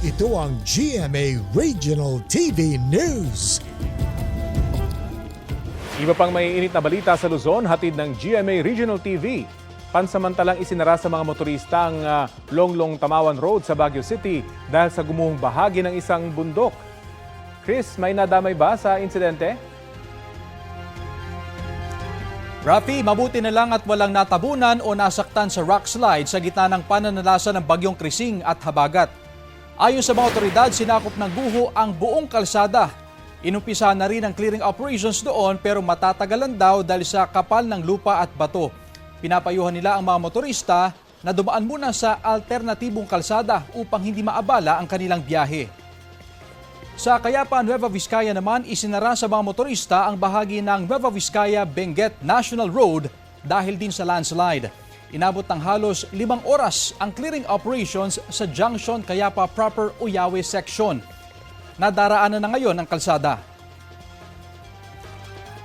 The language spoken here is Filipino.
Ito ang GMA Regional TV News. Iba pang maiinit na balita sa Luzon, hatid ng GMA Regional TV. Pansamantalang isinara sa mga motorista ang Longlong Tamawan Road sa Baguio City dahil sa gumuhong bahagi ng isang bundok. Chris, may nadamay ba sa insidente? Rafi, mabuti na lang at walang natabunan o nasaktan sa rock slide sa gitna ng pananalasa ng bagyong Krising at Habagat. Ayon sa mga otoridad, sinakop ng guho ang buong kalsada. Inumpisa na rin ang clearing operations doon pero matatagalan daw dahil sa kapal ng lupa at bato. Pinapayuhan nila ang mga motorista na dumaan muna sa alternatibong kalsada upang hindi maabala ang kanilang biyahe. Sa Cayapa, Nueva Vizcaya naman, isinara sa mga motorista ang bahagi ng Nueva Vizcaya-Benguet National Road dahil din sa landslide. Inabot ng halos 5 oras ang clearing operations sa Junction Cayapa Proper Uyawe Section. Nadaraanan na ngayon ang kalsada.